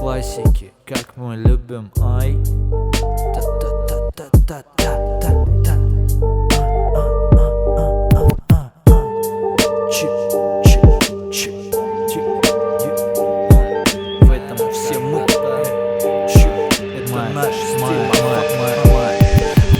классики, как мы любим, ай. В этом все мы. Это наш стиль.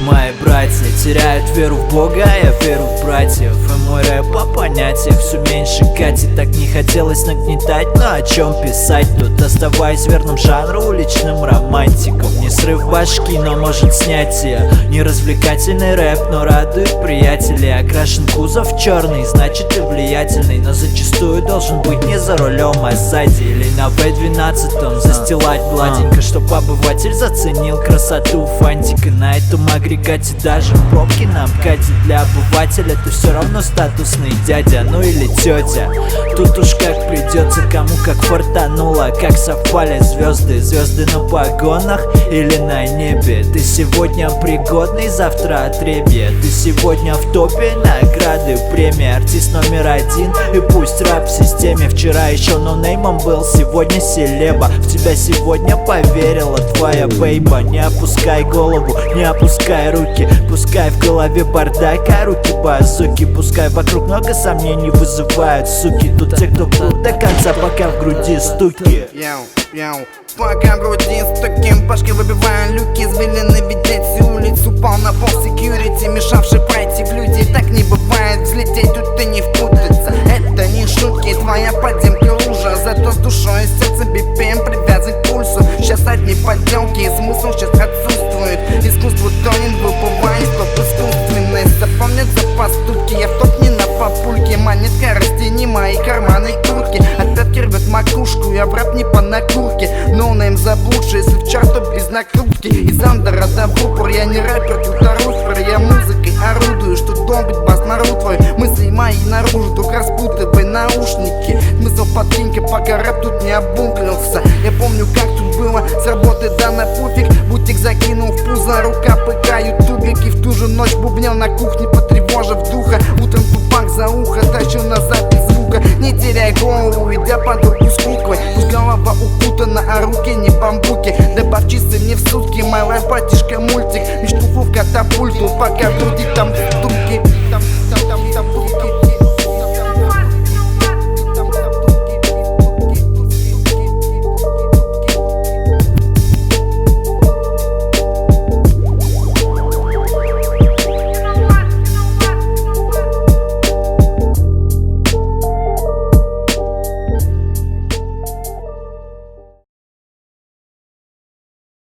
Мои братья теряют веру в Бога, я верю в братьев. И мой рэп по понятиях все меньше катит. Так не хотелось нагнетать, но о чем писать тут? Оставаясь верным жанру, уличным романтиком. Не срыв башки, но может снятие. Не развлекательный рэп, но радует приятелей. Окрашен кузов в черный, значит и влиятельный. Но зачастую должен быть не за рулем, а сзади. Или на V12 застилать гладенько, чтоб обыватель заценил красоту фантика. На этом агрегате даже пробки на МКАДе. Для обывателя ты все равно статусный дядя, ну или тетя. Тут уж как придется, кому как фартануло. Как совпали звезды, звезды на погонах или на небе. Ты сегодня пригодный, завтра отребье. Ты сегодня в топе, награды, премии. Артист номер один, и пусть рэп в системе. Вчера еще ноунеймом был, сегодня селеба. В тебя сегодня поверила твоя бейба. Не опускай голову, не опускай руки. Пускай в голове бардак, а руки базуки. Пускай вокруг много сомнений вызывают суки. Тут те, кто был до конца, пока в груди стуки. Пока в груди стуки, башки выбиваю люки. Извилины видеть всю улицу, упал на пол секьюрити, мешавший пройти в люди. Так не бывает, взлететь тут и не впутаться. Это не шутки, твоя подземка лужа. Зато с душой и сердцем BPM привязан к пульсу. Сейчас одни подделки, и смысл сейчас отсутствует. Искусство тонет, выплывает стоп искусственный. Запомнят за поступки, я в топ не на папульке. Монетка растяни мои карманы куртки. Опять рвет макушку, я в рэп не по накурке. Ноунейм заблудший, если в чарт, то без накрутки. Из андера до вупор, я не рэпер, тут рупор. Я музыкой орудую, что долбит бас народ твой. Мысли мои наружу, только распутывай наушники. Смысл подкинька, пока рэп тут не обуглился. Я помню, как тут было, с работы да на пуфик. Бутик закинул в пузо, рука ПК, ютубик. И в ту же ночь бубнел на кухне, потревожив духа. Утром тупак за ухо тащил на запись звука. Не теряй голову, идя под руку с куклой. Пусть голова укутана, а руки не бамбуки. Добавь часы мне в сутки, мой лайф, братишка, мультик. Между в катапульту, пока в груди